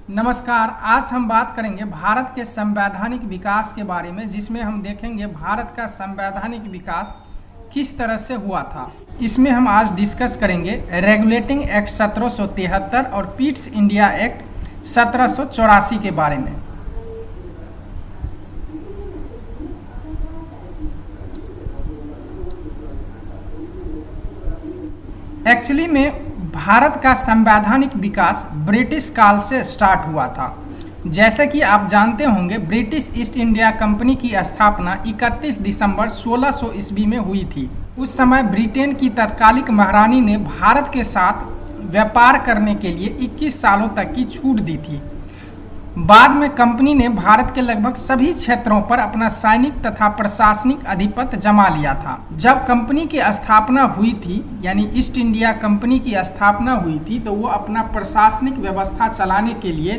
नमस्कार। आज हम बात करेंगे भारत के संवैधानिक विकास के बारे में, जिसमें हम देखेंगे भारत का संवैधानिक विकास किस तरह से हुआ था। इसमें हम आज डिस्कस करेंगे रेगुलेटिंग एक्ट 1773 और पिट्स इंडिया एक्ट 1784 के बारे में। एक्चुअली में भारत का संवैधानिक विकास ब्रिटिश काल से स्टार्ट हुआ था। जैसे कि आप जानते होंगे, ब्रिटिश ईस्ट इंडिया कंपनी की स्थापना 31 दिसंबर 1600 ईस्वी में हुई थी। उस समय ब्रिटेन की तत्कालिक महारानी ने भारत के साथ व्यापार करने के लिए 21 सालों तक की छूट दी थी। बाद में कंपनी ने भारत के लगभग सभी क्षेत्रों पर अपना सैनिक तथा प्रशासनिक अधिपत्य जमा लिया था। जब कंपनी की स्थापना हुई थी, यानी ईस्ट इंडिया कंपनी की स्थापना हुई थी, तो वो अपना प्रशासनिक व्यवस्था चलाने के लिए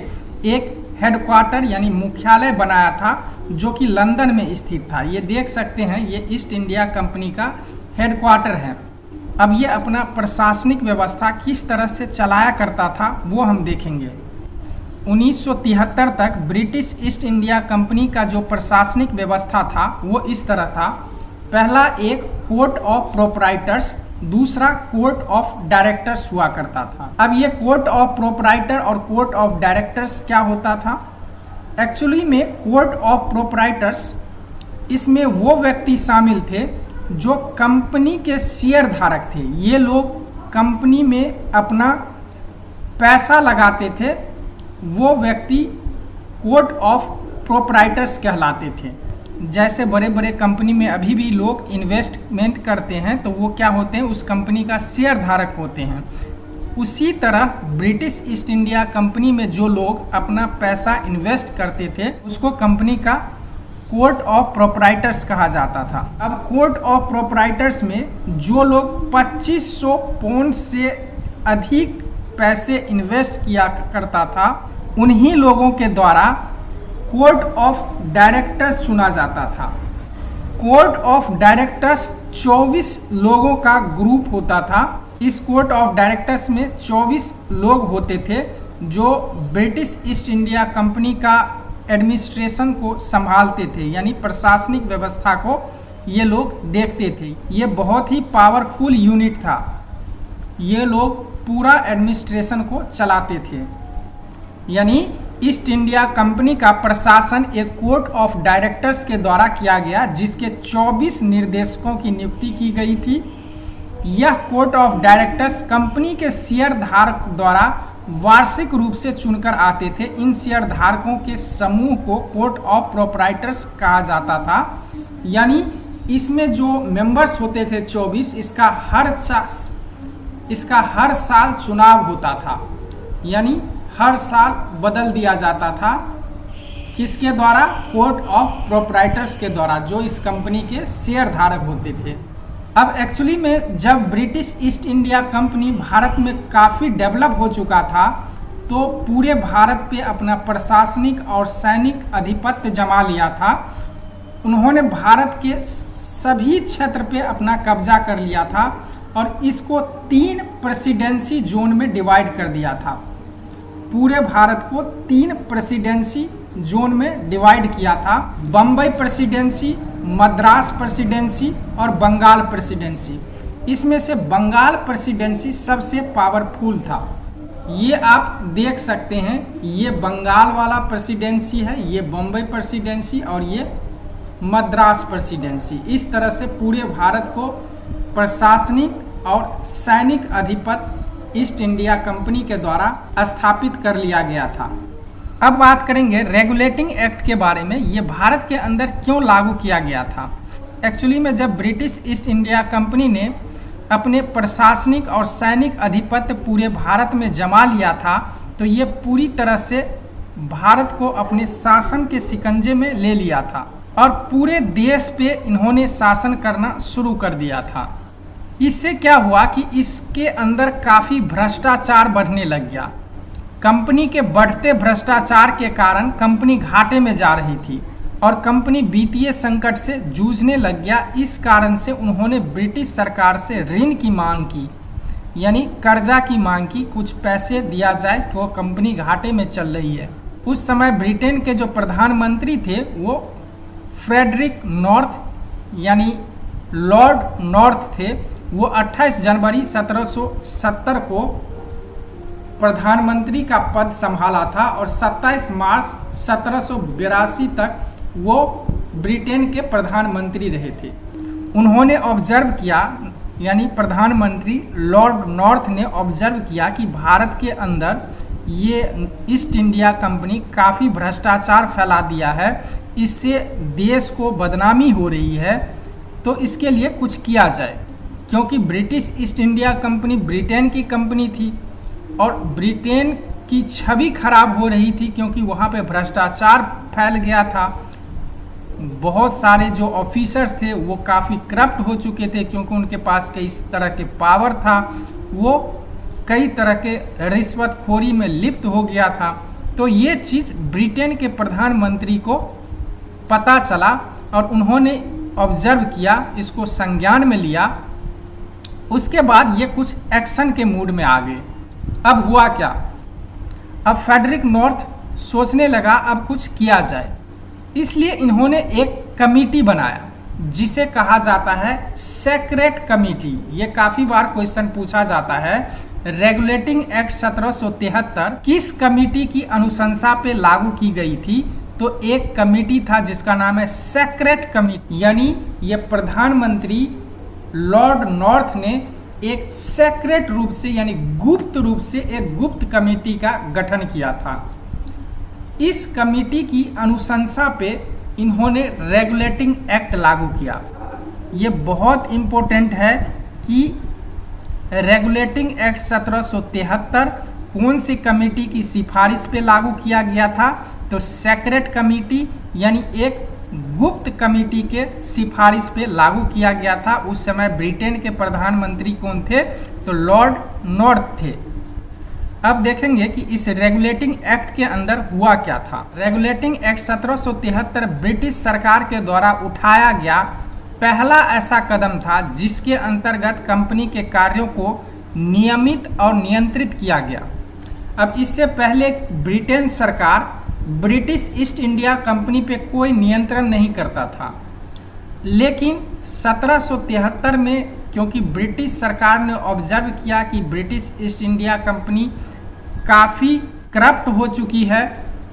एक हेडक्वार्टर यानी मुख्यालय बनाया था, जो कि लंदन में स्थित था। ये देख सकते हैं, ये ईस्ट इंडिया कंपनी का हेडक्वार्टर है। अब ये अपना प्रशासनिक व्यवस्था किस तरह से चलाया करता था वो हम देखेंगे। 1973 तक ब्रिटिश ईस्ट इंडिया कंपनी का जो प्रशासनिक व्यवस्था था वो इस तरह था। पहला एक कोर्ट ऑफ प्रोपराइटर्स, दूसरा कोर्ट ऑफ डायरेक्टर्स हुआ करता था। अब ये कोर्ट ऑफ प्रोपराइटर और कोर्ट ऑफ डायरेक्टर्स क्या होता था? एक्चुअली में कोर्ट ऑफ प्रोपराइटर्स, इसमें वो व्यक्ति शामिल थे जो कंपनी के शेयर धारक थे। ये लोग कंपनी में अपना पैसा लगाते थे, वो व्यक्ति कोर्ट ऑफ प्रोपराइटर्स कहलाते थे। जैसे बड़े बड़े कंपनी में अभी भी लोग इन्वेस्टमेंट करते हैं, तो वो क्या होते हैं, उस कंपनी का शेयर धारक होते हैं। उसी तरह ब्रिटिश ईस्ट इंडिया कंपनी में जो लोग अपना पैसा इन्वेस्ट करते थे, उसको कंपनी का कोर्ट ऑफ प्रोपराइटर्स कहा जाता था। अब कोर्ट ऑफ प्रोपराइटर्स में जो लोग 2500 पाउंड से अधिक पैसे इन्वेस्ट किया करता था, उन्हीं लोगों के द्वारा कोर्ट ऑफ डायरेक्टर्स चुना जाता था। कोर्ट ऑफ डायरेक्टर्स 24 लोगों का ग्रुप होता था। इस कोर्ट ऑफ डायरेक्टर्स में 24 लोग होते थे जो ब्रिटिश ईस्ट इंडिया कंपनी का एडमिनिस्ट्रेशन को संभालते थे, यानी प्रशासनिक व्यवस्था को ये लोग देखते थे। ये बहुत ही पावरफुल यूनिट था। ये लोग पूरा एडमिनिस्ट्रेशन को चलाते थे। यानी ईस्ट इंडिया कंपनी का प्रशासन एक कोर्ट ऑफ डायरेक्टर्स के द्वारा किया गया, जिसके 24 निर्देशकों की नियुक्ति की गई थी। यह कोर्ट ऑफ डायरेक्टर्स कंपनी के शेयर धारक द्वारा वार्षिक रूप से चुनकर आते थे। इन शेयर धारकों के समूह को कोर्ट ऑफ प्रोपराइटर्स कहा जाता था। यानी इसमें जो मेंबर्स होते थे 24, इसका हर साल चुनाव होता था, यानी हर साल बदल दिया जाता था। किसके द्वारा? कोर्ट ऑफ प्रोपराइटर्स के द्वारा, जो इस कंपनी के शेयर धारक होते थे। अब एक्चुअली में जब British east India company Bharat में काफ़ी डेवलप हो चुका था, तो पूरे भारत पे अपना प्रशासनिक और सैनिक अधिपत्य जमा लिया था। उन्होंने भारत के सभी क्षेत्र पे अपना कब्जा कर लिया था और इसको 3 प्रेसिडेंसी जोन में डिवाइड कर दिया था। पूरे भारत को 3 प्रेसिडेंसी जोन में डिवाइड किया था। बम्बई प्रेसिडेंसी, मद्रास प्रेसिडेंसी और बंगाल प्रेसिडेंसी। इसमें से बंगाल प्रेसिडेंसी सबसे पावरफुल था। ये आप देख सकते हैं, ये बंगाल वाला प्रेसिडेंसी है, ये बम्बई प्रेसिडेंसी और ये मद्रास प्रेसिडेंसी। इस तरह से पूरे भारत को प्रशासनिक और सैनिक अधिपत्य ईस्ट इंडिया कंपनी के द्वारा स्थापित कर लिया गया था। अब बात करेंगे रेगुलेटिंग एक्ट के बारे में। ये भारत के अंदर क्यों लागू किया गया था? एक्चुअली में जब ब्रिटिश ईस्ट इंडिया कंपनी ने अपने प्रशासनिक और सैनिक अधिपत्य पूरे भारत में जमा लिया था, तो ये पूरी तरह से भारत को अपने शासन के शिकंजे में ले लिया था और पूरे देश पे इन्होंने शासन करना शुरू कर दिया था। इससे क्या हुआ कि इसके अंदर काफ़ी भ्रष्टाचार बढ़ने लग गया। कंपनी के बढ़ते भ्रष्टाचार के कारण कंपनी घाटे में जा रही थी और कंपनी वित्तीय संकट से जूझने लग गया। इस कारण से उन्होंने ब्रिटिश सरकार से ऋण की मांग की। यानी कर्जा की मांग की, कुछ पैसे दिया जाए कि वो कंपनी घाटे में चल रही है। उस समय ब्रिटेन के जो प्रधानमंत्री थे वो फ्रेडरिक नॉर्थ यानी लॉर्ड नॉर्थ थे। वो 28 जनवरी 1770 को प्रधानमंत्री का पद संभाला था और 27 मार्च 1782 तक वो ब्रिटेन के प्रधानमंत्री रहे थे। उन्होंने ऑब्जर्व किया, यानी प्रधानमंत्री लॉर्ड नॉर्थ ने ऑब्जर्व किया कि भारत के अंदर ये ईस्ट इंडिया कंपनी काफ़ी भ्रष्टाचार फैला दिया है, इससे देश को बदनामी हो रही है, तो इसके लिए कुछ किया जाए। क्योंकि British east India company Britain की कंपनी थी और ब्रिटेन की छवि खराब हो रही थी, क्योंकि वहाँ पे भ्रष्टाचार फैल गया था। बहुत सारे जो ऑफिसर्स थे वो काफ़ी करप्ट हो चुके थे, क्योंकि उनके पास कई तरह के पावर था, वो कई तरह के रिश्वतखोरी में लिप्त हो गया था। तो ये चीज़ ब्रिटेन के प्रधानमंत्री को पता चला और उन्होंने ऑब्जर्व किया, इसको संज्ञान में लिया। उसके बाद ये कुछ एक्शन के मूड में आ गए। अब हुआ क्या, अब फ्रेडरिक नॉर्थ सोचने लगा अब कुछ किया जाए, इसलिए इन्होंने एक कमेटी बनाया जिसे कहा जाता है सेक्रेट कमेटी। ये काफ़ी बार क्वेश्चन पूछा जाता है। रेगुलेटिंग एक्ट 1773 किस कमेटी की अनुशंसा पे लागू की गई थी? तो एक कमेटी था जिसका नाम है सेक्रेट कमेटी, यानी ये प्रधानमंत्री लॉर्ड नॉर्थ ने एक सेक्रेट रूप से यानी गुप्त रूप से एक गुप्त कमेटी का गठन किया था। इस कमेटी की अनुशंसा पे इन्होंने रेगुलेटिंग एक्ट लागू किया। ये बहुत इम्पोर्टेंट है कि रेगुलेटिंग एक्ट 1773 कौन सी कमेटी की सिफारिश पे लागू किया गया था? तो सेक्रेट कमेटी यानी एक गुप्त कमेटी के सिफारिश पे लागू किया गया था। उस समय ब्रिटेन के प्रधानमंत्री कौन थे? तो लॉर्ड नॉर्थ थे। अब देखेंगे कि इस रेगुलेटिंग एक्ट के अंदर हुआ क्या था। रेगुलेटिंग एक्ट 1773 ब्रिटिश सरकार के द्वारा उठाया गया पहला ऐसा कदम था जिसके अंतर्गत कंपनी के कार्यों को नियमित और नियंत्रित किया गया। अब इससे पहले ब्रिटेन सरकार ब्रिटिश ईस्ट इंडिया कंपनी पे कोई नियंत्रण नहीं करता था, लेकिन 1773 में क्योंकि ब्रिटिश सरकार ने ऑब्जर्व किया कि ब्रिटिश ईस्ट इंडिया कंपनी काफ़ी करप्ट हो चुकी है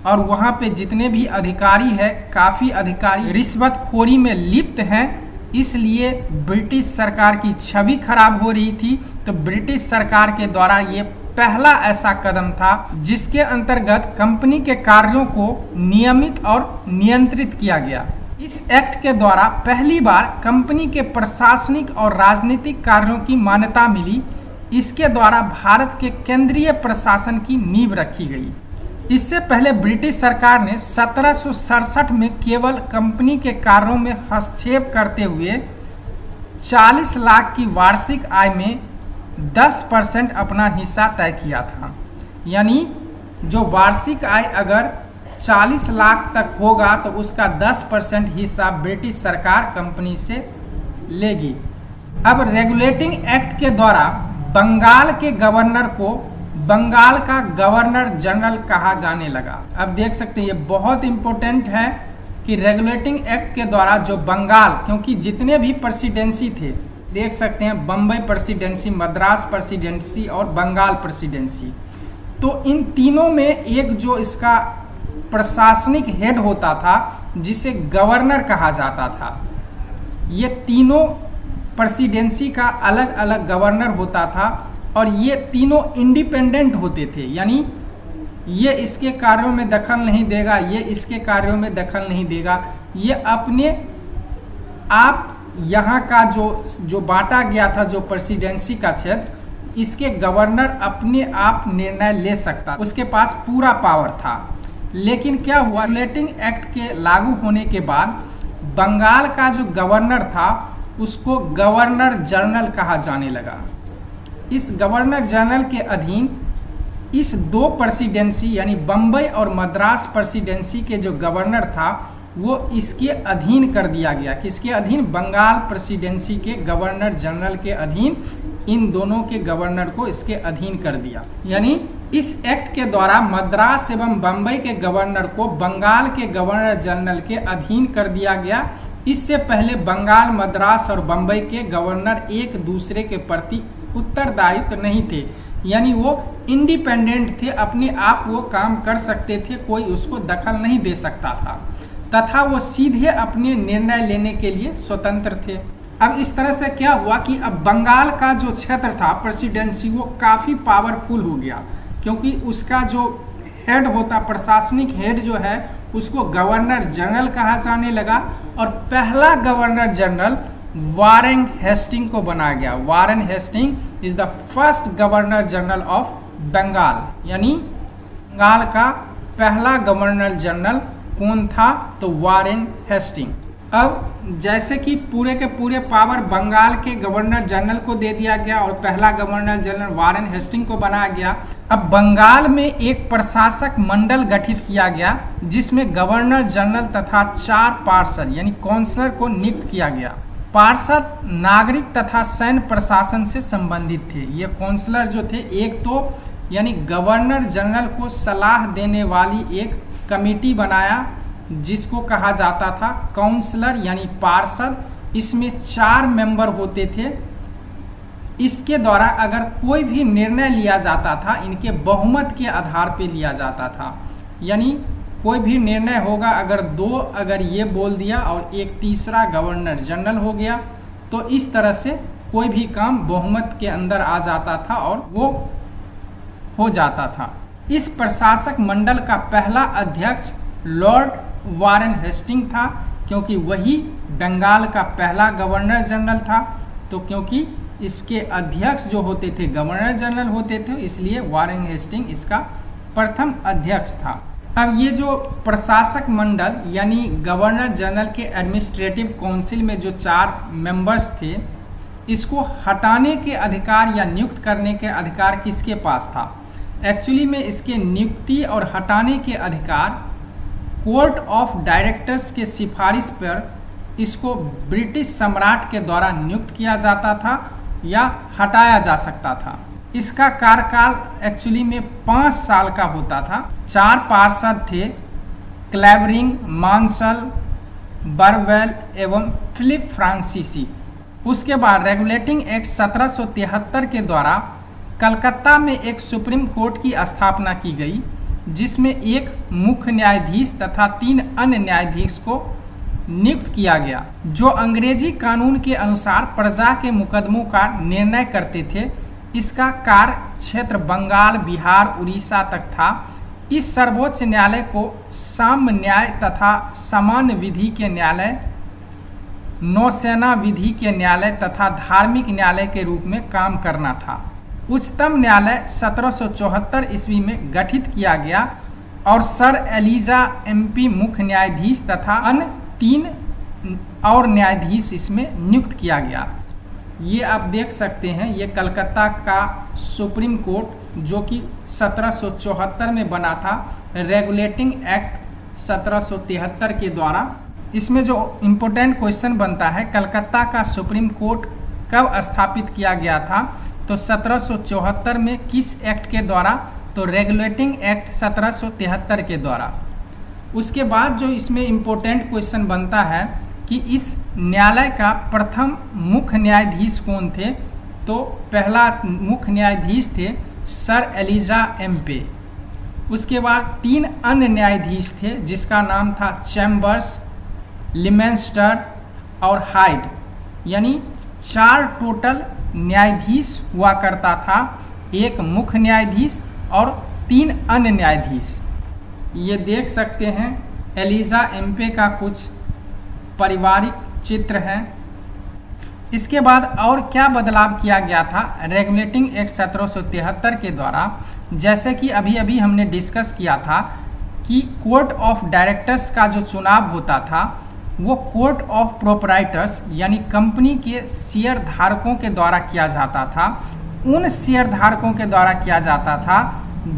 और वहाँ पे जितने भी अधिकारी हैं काफ़ी अधिकारी रिश्वतखोरी में लिप्त हैं, इसलिए ब्रिटिश सरकार की छवि खराब हो रही थी। तो ब्रिटिश सरकार के द्वारा ये पहला ऐसा कदम था जिसके अंतर्गत कंपनी के कार्यों को नियमित और नियंत्रित किया गया। इस एक्ट के द्वारा पहली बार कंपनी के प्रशासनिक और राजनीतिक कार्यों की मान्यता मिली। इसके द्वारा भारत के केंद्रीय प्रशासन की नींव रखी गई। इससे पहले ब्रिटिश सरकार ने 1767 में केवल कंपनी के कार्यों में हस्तक्षेप करते हुए 40 लाख की वार्षिक आय में 10% अपना हिस्सा तय किया था। यानी जो वार्षिक आय अगर 40 लाख तक होगा तो उसका 10% हिस्सा ब्रिटिश सरकार कंपनी से लेगी। अब रेगुलेटिंग एक्ट के द्वारा बंगाल के गवर्नर को बंगाल का गवर्नर जनरल कहा जाने लगा। अब देख सकते हैं ये बहुत इंपॉर्टेंट है कि रेगुलेटिंग एक्ट के द्वारा जो बंगाल, क्योंकि जितने भी प्रेसिडेंसी थे देख सकते हैं, बम्बई प्रेसिडेंसी, मद्रास प्रेसिडेंसी और बंगाल प्रेसिडेंसी, तो इन तीनों में एक जो इसका प्रशासनिक हेड होता था जिसे गवर्नर कहा जाता था। ये तीनों प्रेसिडेंसी का अलग अलग गवर्नर होता था और ये तीनों इंडिपेंडेंट होते थे, यानी ये इसके कार्यों में दखल नहीं देगा, ये इसके कार्यों में दखल नहीं देगा। ये अपने आप यहाँ का जो बांटा गया था जो प्रेसिडेंसी का क्षेत्र, इसके गवर्नर अपने आप निर्णय ले सकता, उसके पास पूरा पावर था। लेकिन क्या हुआ, रेगुलेटिंग एक्ट के लागू होने के बाद बंगाल का जो गवर्नर था उसको गवर्नर जनरल कहा जाने लगा। इस गवर्नर जनरल के अधीन इस दो प्रेसिडेंसी यानी बम्बई और मद्रास प्रेसिडेंसी के जो गवर्नर था वो इसके अधीन कर दिया गया। किसके अधीन? बंगाल प्रेसिडेंसी के गवर्नर जनरल के अधीन इन दोनों के गवर्नर को इसके अधीन कर दिया। यानी इस एक्ट के द्वारा मद्रास एवं बम्बई के गवर्नर को बंगाल के गवर्नर जनरल के अधीन कर दिया गया। इससे पहले बंगाल, मद्रास और बम्बई के गवर्नर एक दूसरे के प्रति उत्तरदायित्व नहीं थे, यानी वो इंडिपेंडेंट थे, अपने आप वो काम कर सकते थे, कोई उसको दखल नहीं दे सकता था तथा वो सीधे अपने निर्णय लेने के लिए स्वतंत्र थे। अब इस तरह से क्या हुआ कि अब बंगाल का जो क्षेत्र था प्रेसिडेंसी, वो काफ़ी पावरफुल हो गया, क्योंकि उसका जो हेड होता, प्रशासनिक हेड जो है, उसको गवर्नर जनरल कहा जाने लगा और पहला गवर्नर जनरल वारेन हेस्टिंग को बनाया गया। Warren Hasting is the first governor general of Bengal. यानी बंगाल का पहला गवर्नर जनरल कौन था? तो वारेन हेस्टिंग। अब जैसे कि पूरे के पूरे पावर बंगाल के गवर्नर जनरल को दे दिया गया और पहला गवर्नर जनरल वारेन हेस्टिंग को बनाया गया, अब बंगाल में एक प्रशासक मंडल गठित किया गया जिसमें गवर्नर जनरल तथा 4 पार्षद यानी काउंसलर को नियुक्त किया गया। पार्षद नागरिक तथा सैन्य प्रशासन से संबंधित थे। ये काउंसलर जो थे, एक तो यानी गवर्नर जनरल को सलाह देने वाली एक कमेटी बनाया जिसको कहा जाता था काउंसलर यानी पार्षद। इसमें 4 मेंबर होते थे। इसके द्वारा अगर कोई भी निर्णय लिया जाता था, इनके बहुमत के आधार पर लिया जाता था। यानी कोई भी निर्णय होगा, अगर 2 अगर ये बोल दिया और एक तीसरा गवर्नर जनरल हो गया, तो इस तरह से कोई भी काम बहुमत के अंदर आ जाता था और वो हो जाता था। इस प्रशासक मंडल का पहला अध्यक्ष लॉर्ड वारेन हेस्टिंग था, क्योंकि वही बंगाल का पहला गवर्नर जनरल था। तो क्योंकि इसके अध्यक्ष जो होते थे गवर्नर जनरल होते थे, इसलिए वारेन हेस्टिंग इसका प्रथम अध्यक्ष था। अब ये जो प्रशासक मंडल यानी गवर्नर जनरल के एडमिनिस्ट्रेटिव काउंसिल में जो 4 मेंबर्स थे, इसको हटाने के अधिकार या नियुक्त करने के अधिकार किसके पास था? एक्चुअली में इसके नियुक्ति और हटाने के अधिकार कोर्ट ऑफ डायरेक्टर्स के सिफारिश पर इसको ब्रिटिश सम्राट के द्वारा नियुक्त किया जाता था या हटाया जा सकता था। इसका कार्यकाल एक्चुअली में 5 साल का होता था। 4 पार्षद थे, क्लेवरिंग, मार्शल, बरवेल एवं फिलिप फ्रांसीसी। उसके बाद रेगुलेटिंग एक्ट 1773 के द्वारा कलकत्ता में एक सुप्रीम कोर्ट की स्थापना की गई, जिसमें एक मुख्य न्यायाधीश तथा 3 अन्य न्यायाधीश को नियुक्त किया गया, जो अंग्रेजी कानून के अनुसार प्रजा के मुकदमों का निर्णय करते थे। इसका कार्य क्षेत्र बंगाल, बिहार, उड़ीसा तक था। इस सर्वोच्च न्यायालय को साम्य न्याय तथा सामान्य विधि के न्यायालय, नौसेना विधि के न्यायालय तथा धार्मिक न्यायालय के रूप में काम करना था। उच्चतम न्यायालय 1774 ईस्वी में गठित किया गया और सर एलिजा एमपी मुख्य न्यायाधीश तथा अन्य 3 और न्यायाधीश इसमें नियुक्त किया गया। ये आप देख सकते हैं, ये कलकत्ता का सुप्रीम कोर्ट जो कि 1774 में बना था, रेगुलेटिंग एक्ट 1773 के द्वारा। इसमें जो इम्पोर्टेंट क्वेश्चन बनता है, कलकत्ता का सुप्रीम कोर्ट कब स्थापित किया गया था? तो 1774 में किस एक्ट के द्वारा? तो रेगुलेटिंग एक्ट 1773 के द्वारा। उसके बाद जो इसमें इम्पोर्टेंट क्वेश्चन बनता है कि इस न्यायालय का प्रथम मुख्य न्यायाधीश कौन थे? तो पहला मुख्य न्यायाधीश थे सर एलिजा एमपे। उसके बाद 3 अन्य न्यायाधीश थे जिसका नाम था चैम्बर्स, लिमेंस्टर और हाइड। यानी 4 टोटल न्यायाधीश हुआ करता था, एक मुख्य न्यायाधीश और 3 अन्य न्यायाधीश। ये देख सकते हैं एलिजा एमपे का कुछ पारिवारिक चित्र है। इसके बाद और क्या बदलाव किया गया था रेगुलेटिंग एक्ट 1773 के द्वारा? जैसे कि अभी अभी हमने डिस्कस किया था कि कोर्ट ऑफ डायरेक्टर्स का जो चुनाव होता था वो कोर्ट ऑफ प्रोपराइटर्स यानी कंपनी के शेयर धारकों के द्वारा किया जाता था। उन शेयर धारकों के द्वारा किया जाता था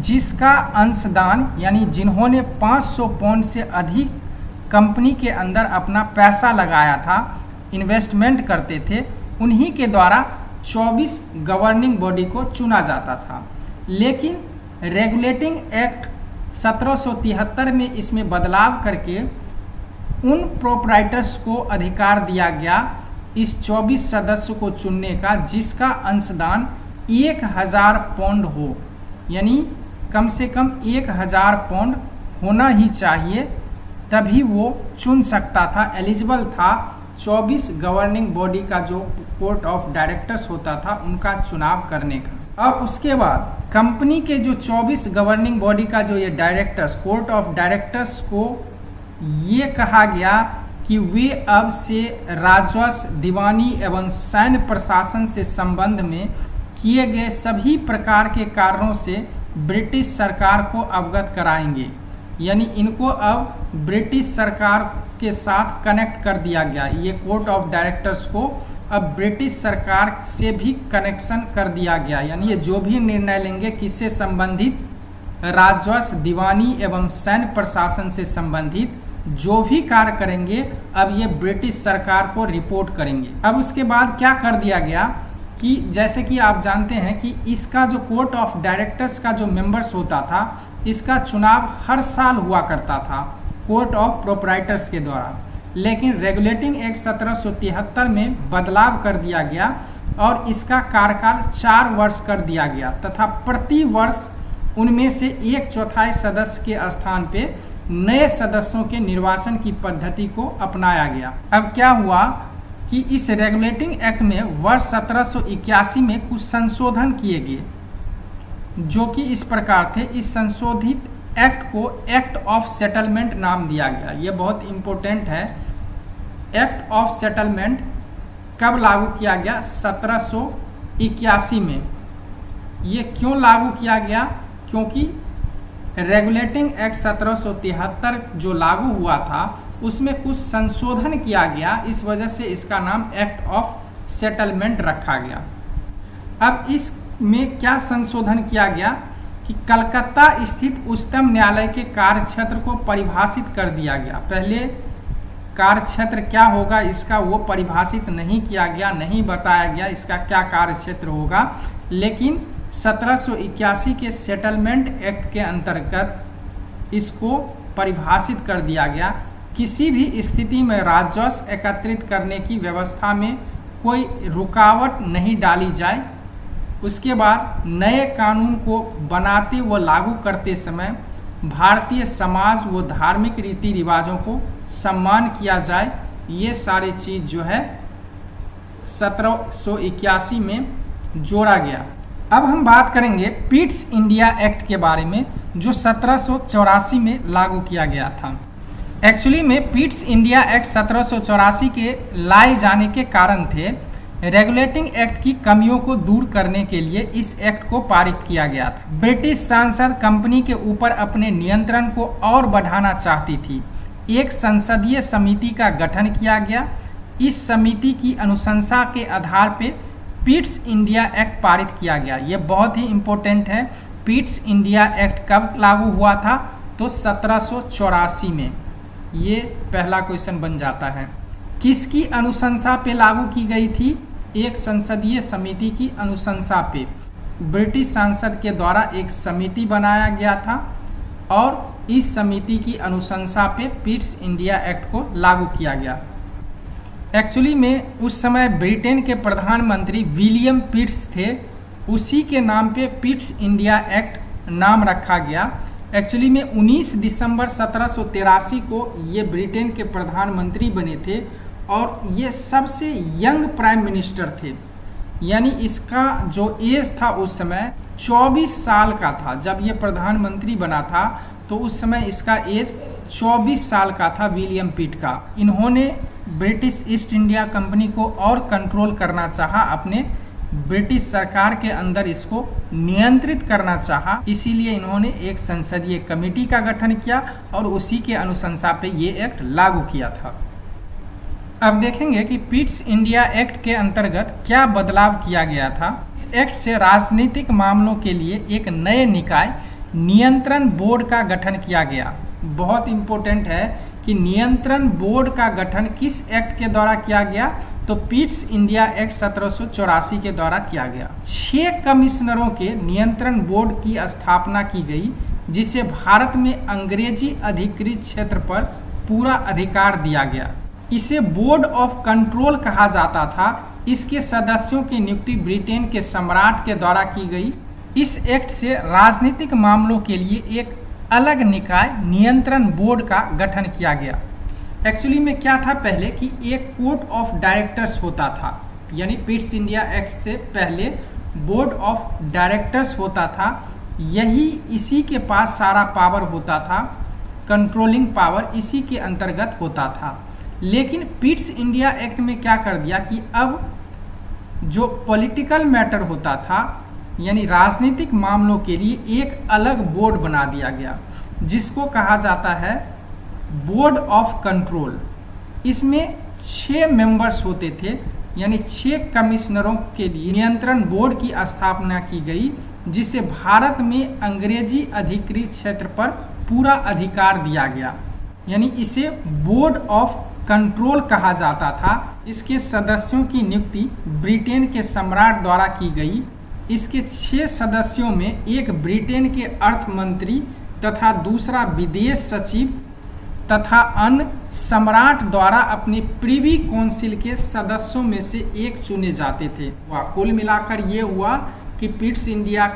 जिसका अंशदान यानी जिन्होंने 500 पाउंड से अधिक कंपनी के अंदर अपना पैसा लगाया था, इन्वेस्टमेंट करते थे, उन्हीं के द्वारा 24 गवर्निंग बॉडी को चुना जाता था। लेकिन रेगुलेटिंग एक्ट 1773 में इसमें बदलाव करके उन प्रोप्राइटर्स को अधिकार दिया गया इस 24 सदस्य को चुनने का जिसका अंशदान 1000 पाउंड हो, यानी कम से कम 1000 पाउंड होना ही चाहिए, तभी वो चुन सकता था, एलिजिबल था 24 गवर्निंग बॉडी का जो कोर्ट ऑफ डायरेक्टर्स होता था उनका चुनाव करने का। अब उसके बाद कंपनी के जो 24 गवर्निंग बॉडी का जो ये डायरेक्टर्स, कोर्ट ऑफ डायरेक्टर्स को ये कहा गया कि वे अब से राजस्व, दीवानी एवं सैन्य प्रशासन से संबंध में किए गए सभी प्रकार के कार्यों से ब्रिटिश सरकार को अवगत कराएंगे। यानी इनको अब ब्रिटिश सरकार के साथ कनेक्ट कर दिया गया। ये कोर्ट ऑफ डायरेक्टर्स को अब ब्रिटिश सरकार से भी कनेक्शन कर दिया गया। यानी ये जो भी निर्णय लेंगे किससे संबंधित, राजस्व, दीवानी एवं सैन्य प्रशासन से संबंधित जो भी कार्य करेंगे अब ये ब्रिटिश सरकार को रिपोर्ट करेंगे। अब उसके बाद क्या कर दिया गया कि जैसे कि आप जानते हैं कि इसका जो कोर्ट ऑफ डायरेक्टर्स का जो मेंबर्स होता था इसका चुनाव हर साल हुआ करता था कोर्ट ऑफ प्रोप्राइटर्स के द्वारा। लेकिन रेगुलेटिंग एक्ट 1773 में बदलाव कर दिया गया और इसका कार्यकाल 4 वर्ष कर दिया गया तथा प्रति वर्ष उनमें से 1/4 सदस्य के स्थान पे नए सदस्यों के निर्वाचन की पद्धति को अपनाया गया। अब क्या हुआ कि इस रेगुलेटिंग एक्ट में वर्ष 1781 में कुछ संशोधन किए गए जो कि इस प्रकार थे। इस संशोधित एक्ट को एक्ट ऑफ सेटलमेंट नाम दिया गया। ये बहुत इंपॉर्टेंट है। एक्ट ऑफ सेटलमेंट कब लागू किया गया? 1781 में। ये क्यों लागू किया गया? क्योंकि रेगुलेटिंग एक्ट 1773 जो लागू हुआ था उसमें कुछ संशोधन किया गया, इस वजह से इसका नाम एक्ट ऑफ सेटलमेंट रखा गया। अब इसमें क्या संशोधन किया गया कि कलकत्ता स्थित उच्चतम न्यायालय के कार्यक्षेत्र को परिभाषित कर दिया गया। पहले कार्यक्षेत्र क्या होगा इसका वो परिभाषित नहीं किया गया, नहीं बताया गया इसका क्या कार्यक्षेत्र होगा। लेकिन 1781 के सेटलमेंट एक्ट के अंतर्गत इसको परिभाषित कर दिया गया। किसी भी स्थिति में राजस्व एकत्रित करने की व्यवस्था में कोई रुकावट नहीं डाली जाए। उसके बाद नए कानून को बनाते व लागू करते समय भारतीय समाज व धार्मिक रीति रिवाजों को सम्मान किया जाए। ये सारी चीज़ जो है 1781 में जोड़ा गया। अब हम बात करेंगे पिट्स इंडिया एक्ट के बारे में जो 1784 में लागू किया गया था। एक्चुअली में पिट्स इंडिया एक्ट 1784 के लाए जाने के कारण थे। रेगुलेटिंग एक्ट की कमियों को दूर करने के लिए इस एक्ट को पारित किया गया था। ब्रिटिश सांसद कंपनी के ऊपर अपने नियंत्रण को और बढ़ाना चाहती थी। एक संसदीय समिति का गठन किया गया। इस समिति की अनुशंसा के आधार पर पिट्स इंडिया एक्ट पारित किया गया। ये बहुत ही इम्पोर्टेंट है। पिट्स इंडिया एक्ट कब लागू हुआ था? तो 1784 में। ये पहला क्वेश्चन बन जाता है। किसकी अनुशंसा पे लागू की गई थी? एक संसदीय समिति की अनुशंसा पे ब्रिटिश सांसद के द्वारा एक समिति बनाया गया था और इस समिति की अनुशंसा पे पिट्स इंडिया एक्ट को लागू किया गया। एक्चुअली में उस समय ब्रिटेन के प्रधानमंत्री विलियम पिट्स थे, उसी के नाम पे पिट्स इंडिया एक्ट नाम रखा गया। एक्चुअली में 19 दिसंबर 1783 को ये ब्रिटेन के प्रधानमंत्री बने थे और ये सबसे यंग प्राइम मिनिस्टर थे। यानी इसका जो एज था उस समय 24 साल का था। जब ये प्रधानमंत्री बना था तो उस समय इसका एज 24 साल का था विलियम पिट का। इन्होंने ब्रिटिश ईस्ट इंडिया कंपनी को और कंट्रोल करना चाहा, अपने ब्रिटिश सरकार के अंदर इसको नियंत्रित करना चाहा। इसीलिए इन्होंने एक संसदीय कमेटी का गठन किया और उसी के अनुशंसा पे ये एक्ट लागू किया था। अब देखेंगे कि पिट्स इंडिया एक्ट के अंतर्गत क्या बदलाव किया गया था। इस एक्ट से राजनीतिक मामलों के लिए एक नए निकाय नियंत्रण बोर्ड का गठन किया गया। बहुत इंपॉर्टेंट है कि नियंत्रण बोर्ड का गठन किस एक्ट के द्वारा किया गया? तो पिट्स इंडिया एक्ट 1784 के द्वारा किया गया। 6 कमिश्नरों के नियंत्रण बोर्ड की स्थापना की गई, जिसे भारत में अंग्रेजी अधिकृत क्षेत्र पर पूरा अधिकार दिया गया। इसे बोर्ड ऑफ कंट्रोल कहा जाता था। इसके सदस्यों की नियुक्ति ब्रिटेन के सम्राट के द्वारा की गई। इस एक्ट से राजनीतिक मामलों के लिए एक अलग निकाय नियंत्रण बोर्ड का गठन किया गया। एक्चुअली में क्या था पहले कि एक कोर्ट ऑफ डायरेक्टर्स होता था, यानी पिट्स इंडिया एक्ट से पहले बोर्ड ऑफ डायरेक्टर्स होता था। इसी के पास सारा पावर होता था, कंट्रोलिंग पावर इसी के अंतर्गत होता था। लेकिन पिट्स इंडिया एक्ट में क्या कर दिया कि अब जो पॉलिटिकल मैटर होता था, यानी राजनीतिक मामलों के लिए एक अलग बोर्ड बना दिया गया, जिसको कहा जाता है बोर्ड ऑफ कंट्रोल। इसमें 6 मेंबर्स होते थे, यानी 6 कमिश्नरों के लिए नियंत्रण बोर्ड की स्थापना की गई, जिसे भारत में अंग्रेजी अधिकृत क्षेत्र पर पूरा अधिकार दिया गया, यानी इसे बोर्ड ऑफ कंट्रोल कहा जाता था। इसके सदस्यों की नियुक्ति ब्रिटेन के सम्राट द्वारा की गई। इसके 6 सदस्यों में एक ब्रिटेन के अर्थ मंत्री तथा दूसरा विदेश सचिव तथा अन्य सम्राट द्वारा अपने प्रिवी काउंसिल के सदस्यों में से एक चुने जाते थे। कुल मिलाकर ये हुआ कि पिट्स इंडिया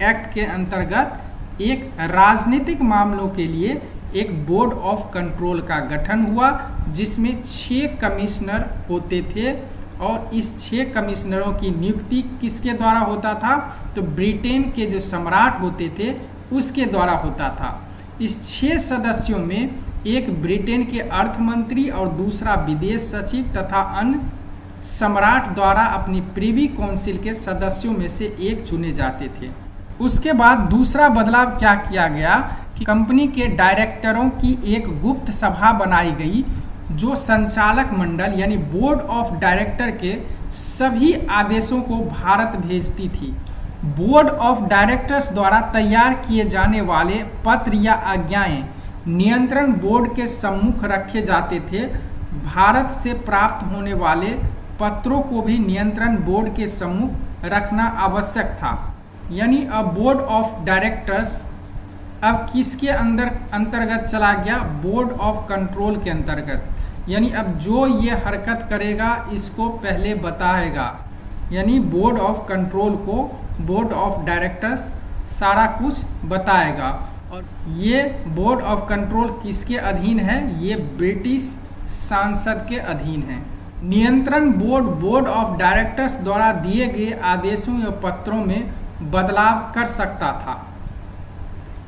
एक्ट के अंतर्गत एक राजनीतिक मामलों के लिए एक बोर्ड ऑफ कंट्रोल का गठन हुआ, जिसमें 6 कमिश्नर होते थे और इस 6 कमिश्नरों की नियुक्ति किसके द्वारा होता था, तो ब्रिटेन के जो सम्राट होते थे उसके द्वारा होता था। इस 6 सदस्यों में एक ब्रिटेन के अर्थ मंत्री और दूसरा विदेश सचिव तथा अन्य सम्राट द्वारा अपनी प्रिवी काउंसिल के सदस्यों में से एक चुने जाते थे। उसके बाद दूसरा बदलाव क्या किया गया कि कंपनी के डायरेक्टरों की एक गुप्त सभा बनाई गई, जो संचालक मंडल यानी बोर्ड ऑफ डायरेक्टर के सभी आदेशों को भारत भेजती थी। बोर्ड ऑफ डायरेक्टर्स द्वारा तैयार किए जाने वाले पत्र या आज्ञाएं नियंत्रण बोर्ड के सम्मुख रखे जाते थे। भारत से प्राप्त होने वाले पत्रों को भी नियंत्रण बोर्ड के सम्मुख रखना आवश्यक था। यानी अब बोर्ड ऑफ डायरेक्टर्स अब किसके अंतर्गत चला गया, बोर्ड ऑफ कंट्रोल के अंतर्गत। यानी अब जो ये हरकत करेगा इसको पहले बताएगा, यानी बोर्ड ऑफ कंट्रोल को बोर्ड ऑफ डायरेक्टर्स सारा कुछ बताएगा। और ये बोर्ड ऑफ कंट्रोल किसके अधीन है, ये ब्रिटिश सांसद के अधीन है। नियंत्रण बोर्ड बोर्ड ऑफ डायरेक्टर्स द्वारा दिए गए आदेशों या पत्रों में बदलाव कर सकता था।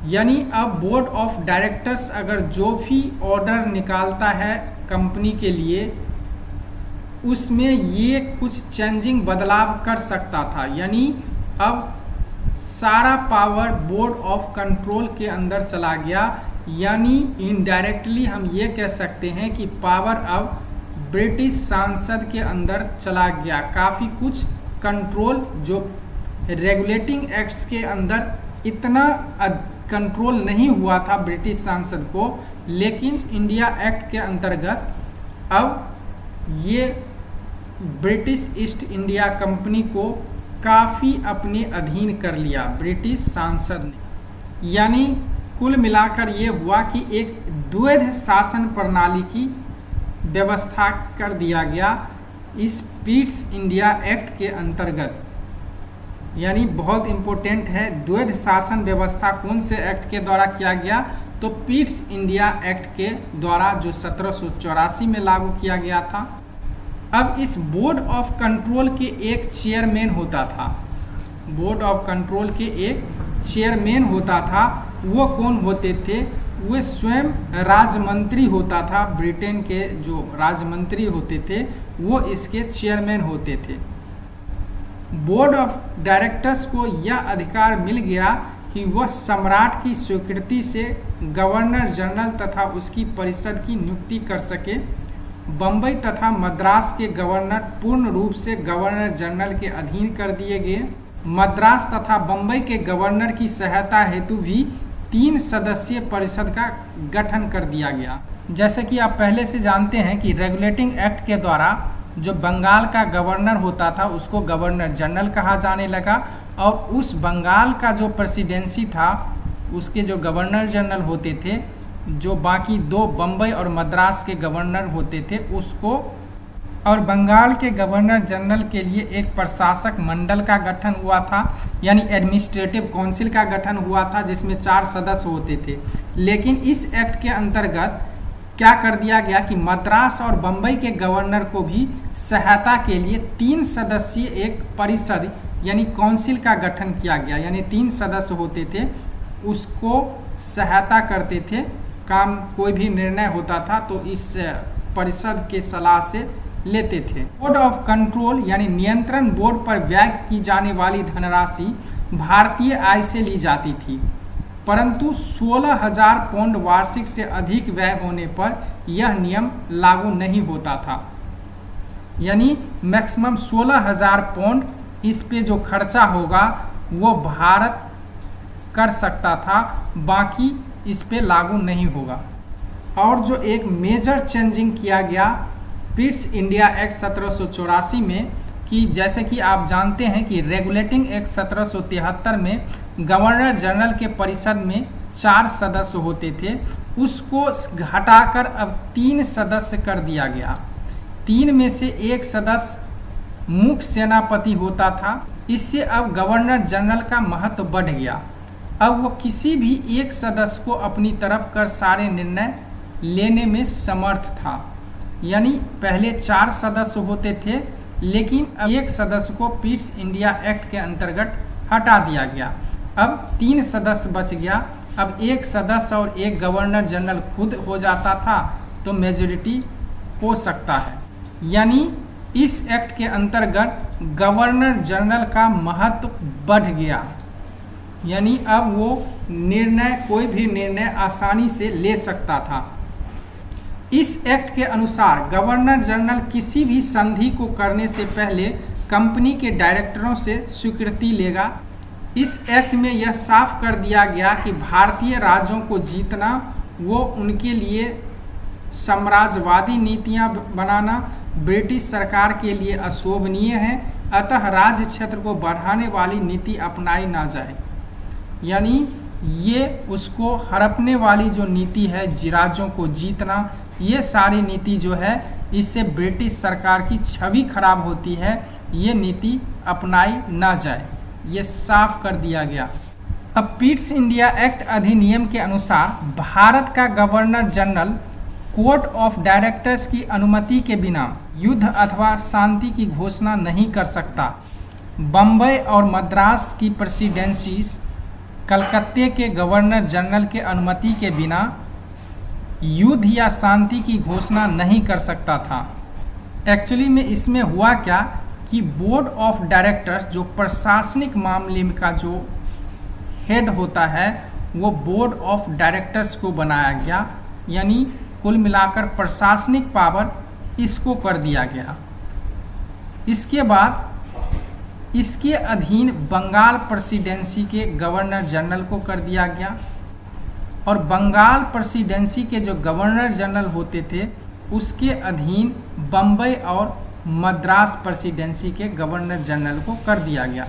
यानी अब बोर्ड ऑफ डायरेक्टर्स अगर जो भी ऑर्डर निकालता है कंपनी के लिए, उसमें ये कुछ चेंजिंग बदलाव कर सकता था। यानी अब सारा पावर बोर्ड ऑफ कंट्रोल के अंदर चला गया। यानी इनडायरेक्टली हम ये कह सकते हैं कि पावर अब ब्रिटिश सांसद के अंदर चला गया। काफ़ी कुछ कंट्रोल जो रेगुलेटिंग एक्ट्स के अंदर इतना कंट्रोल नहीं हुआ था ब्रिटिश सांसद को, लेकिन इंडिया एक्ट के अंतर्गत अब ये ब्रिटिश ईस्ट इंडिया कंपनी को काफ़ी अपने अधीन कर लिया ब्रिटिश सांसद ने। यानी कुल मिलाकर ये हुआ कि एक द्वैध शासन प्रणाली की व्यवस्था कर दिया गया इस पिट्स इंडिया एक्ट के अंतर्गत। यानी बहुत इम्पोर्टेंट है, द्वैध शासन व्यवस्था कौन से एक्ट के द्वारा किया गया, तो पिट्स इंडिया एक्ट के द्वारा जो 1784 में लागू किया गया था। अब इस बोर्ड ऑफ कंट्रोल के एक चेयरमैन होता था। बोर्ड ऑफ कंट्रोल के एक चेयरमैन होता था। वो कौन होते थे, वे स्वयं राजमंत्री होता था। ब्रिटेन के जो राजमंत्री होते थे वो इसके चेयरमैन होते थे। बोर्ड ऑफ डायरेक्टर्स को यह अधिकार मिल गया कि वह सम्राट की स्वीकृति से गवर्नर जनरल तथा उसकी परिषद की नियुक्ति कर सके। बम्बई तथा मद्रास के गवर्नर पूर्ण रूप से गवर्नर जनरल के अधीन कर दिए गए। मद्रास तथा बम्बई के गवर्नर की सहायता हेतु भी 3 सदस्यीय परिषद का गठन कर दिया गया। जैसे कि आप पहले से जानते हैं कि रेगुलेटिंग एक्ट के द्वारा जो बंगाल का गवर्नर होता था उसको गवर्नर जनरल कहा जाने लगा, और उस बंगाल का जो प्रेसिडेंसी था उसके जो गवर्नर जनरल होते थे, जो बाकी दो बम्बई और मद्रास के गवर्नर होते थे उसको, और बंगाल के गवर्नर जनरल के लिए एक प्रशासक मंडल का गठन हुआ था, यानी एडमिनिस्ट्रेटिव काउंसिल का गठन हुआ था जिसमें 4 सदस्य होते थे। लेकिन इस एक्ट के अंतर्गत क्या कर दिया गया कि मद्रास और बम्बई के गवर्नर को भी सहायता के लिए 3 सदस्यीय एक परिषद यानी काउंसिल का गठन किया गया, यानी 3 सदस्य होते थे, उसको सहायता करते थे। काम कोई भी निर्णय होता था तो इस परिषद के सलाह से लेते थे। बोर्ड ऑफ कंट्रोल यानी नियंत्रण बोर्ड पर व्यय की जाने वाली धनराशि भारतीय आय से ली जाती थी, परंतु 16,000 पाउंड वार्षिक से अधिक व्यय होने पर यह नियम लागू नहीं होता था। यानी मैक्सिमम 16,000 पाउंड इस पे जो खर्चा होगा वो भारत कर सकता था, बाकी इस पे लागू नहीं होगा। और जो एक मेजर चेंजिंग किया गया पिट्स इंडिया एक्ट 1784 में, कि जैसे कि आप जानते हैं कि रेगुलेटिंग एक्ट 1773 में गवर्नर जनरल के परिषद में 4 सदस्य होते थे, उसको घटाकर अब 3 सदस्य कर दिया गया। 3 में से एक सदस्य मुख्य सेनापति होता था। इससे अब गवर्नर जनरल का महत्व बढ़ गया। अब वो किसी भी एक सदस्य को अपनी तरफ कर सारे निर्णय लेने में समर्थ था। यानी पहले 4 सदस्य होते थे, लेकिन अब एक सदस्य को पिट्स इंडिया एक्ट के अंतर्गत हटा दिया गया। अब 3 सदस्य बच गया। अब एक सदस्य और एक गवर्नर जनरल खुद हो जाता था तो मेजॉरिटी हो सकता है। यानी इस एक्ट के अंतर्गत गवर्नर जनरल का महत्व बढ़ गया। यानी अब वो कोई भी निर्णय आसानी से ले सकता था। इस एक्ट के अनुसार गवर्नर जनरल किसी भी संधि को करने से पहले कंपनी के डायरेक्टरों से स्वीकृति लेगा। इस एक्ट में यह साफ कर दिया गया कि भारतीय राज्यों को जीतना वो उनके लिए साम्राज्यवादी नीतियां बनाना ब्रिटिश सरकार के लिए अशोभनीय है, अतः राज्य क्षेत्र को बढ़ाने वाली नीति अपनाई ना जाए। यानी ये उसको हड़पने वाली जो नीति है, राज्यों को जीतना, ये सारी नीति जो है इससे ब्रिटिश सरकार की छवि खराब होती है, ये नीति अपनाई ना जाए, ये साफ कर दिया गया। अब पिट्स इंडिया एक्ट अधिनियम के अनुसार भारत का governor general court of directors की अनुमति के बिना युद्ध अथवा शांति की घोषणा नहीं कर सकता। बम्बई और मद्रास की प्रेसिडेंसीज कलकत्ते के गवर्नर जनरल के अनुमति के बिना युद्ध या शांति की घोषणा नहीं कर सकता था। एक्चुअली में इसमें हुआ क्या कि बोर्ड ऑफ डायरेक्टर्स जो प्रशासनिक मामले का जो हेड होता है वो बोर्ड ऑफ डायरेक्टर्स को बनाया गया। यानी कुल मिलाकर प्रशासनिक पावर इसको कर दिया गया। इसके बाद इसके अधीन बंगाल प्रेसिडेंसी के गवर्नर जनरल को कर दिया गया, और बंगाल प्रेसिडेंसी के जो गवर्नर जनरल होते थे उसके अधीन बम्बई और मद्रास प्रेसिडेंसी के गवर्नर जनरल को कर दिया गया।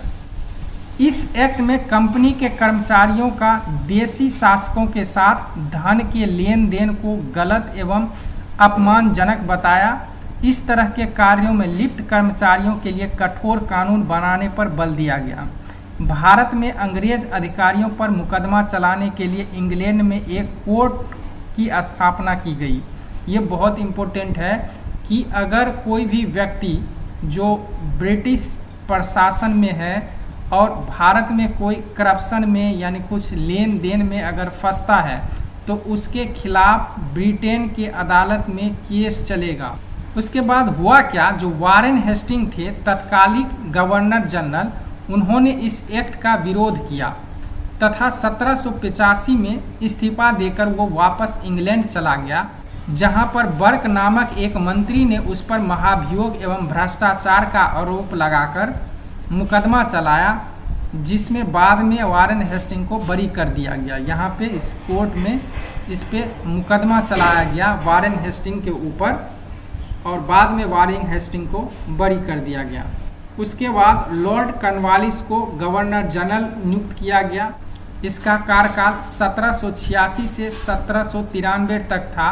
इस एक्ट में कंपनी के कर्मचारियों का देशी शासकों के साथ धन के लेन देन को गलत एवं अपमानजनक बताया। इस तरह के कार्यों में लिप्त कर्मचारियों के लिए कठोर कानून बनाने पर बल दिया गया। भारत में अंग्रेज अधिकारियों पर मुकदमा चलाने के लिए इंग्लैंड में एक कोर्ट की स्थापना की गई। ये बहुत इम्पोर्टेंट है कि अगर कोई भी व्यक्ति जो ब्रिटिश प्रशासन में है और भारत में कोई करप्शन में यानी कुछ लेन देन में अगर फंसता है तो उसके खिलाफ ब्रिटेन के अदालत में केस चलेगा। उसके बाद हुआ क्या, जो वारेन हेस्टिंग थे तत्कालिक गवर्नर जनरल, उन्होंने इस एक्ट का विरोध किया तथा 1785 में इस्तीफा देकर वो वापस इंग्लैंड चला गया, जहां पर बर्क नामक एक मंत्री ने उस पर महाभियोग एवं भ्रष्टाचार का आरोप लगाकर मुकदमा चलाया, जिसमें बाद में वारेन हेस्टिंग को बरी कर दिया गया। यहाँ पे इस कोर्ट में इस पे मुकदमा चलाया गया वारेन हेस्टिंग के ऊपर। और बाद में वारेन हेस्टिंग को बरी कर दिया गया। उसके बाद लॉर्ड कॉर्नवालिस को गवर्नर जनरल नियुक्त किया गया। इसका कार्यकाल 1786 से 1793 तक था।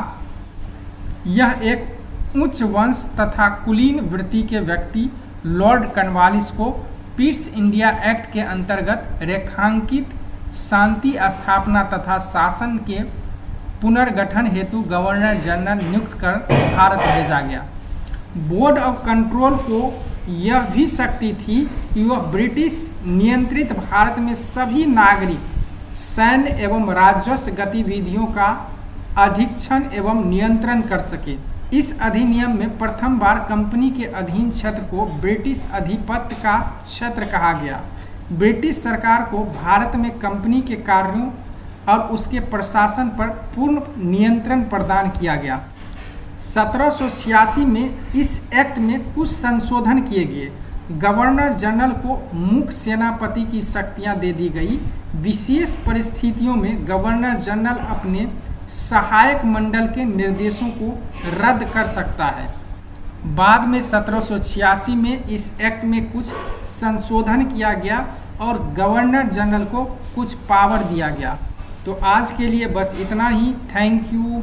यह एक उच्च वंश तथा कुलीन वृत्ति के व्यक्ति लॉर्ड कॉर्नवालिस को पीस इंडिया एक्ट के अंतर्गत रेखांकित शांति स्थापना तथा शासन के पुनर्गठन हेतु गवर्नर जनरल नियुक्त कर भारत भेजा गया। बोर्ड ऑफ कंट्रोल को यह भी शक्ति थी कि वह ब्रिटिश नियंत्रित भारत में सभी नागरिक सैन्य एवं राजस्व गतिविधियों का अधीक्षण एवं नियंत्रण कर सके। इस अधिनियम में प्रथम बार कंपनी के अधीन क्षेत्र को ब्रिटिश अधिपत्य का क्षेत्र कहा गया। ब्रिटिश सरकार को भारत में कंपनी के कार्यों और उसके प्रशासन पर पूर्ण नियंत्रण प्रदान किया गया। 1786 में इस एक्ट में कुछ संशोधन किए गए। गवर्नर जनरल को मुख्य सेनापति की शक्तियां दे दी गई। विशेष परिस्थितियों में गवर्नर जनरल अपने सहायक मंडल के निर्देशों को रद्द कर सकता है। बाद में 1786 में इस एक्ट में कुछ संशोधन किया गया और गवर्नर जनरल को कुछ पावर दिया गया। तो आज के लिए बस इतना ही। Thank you.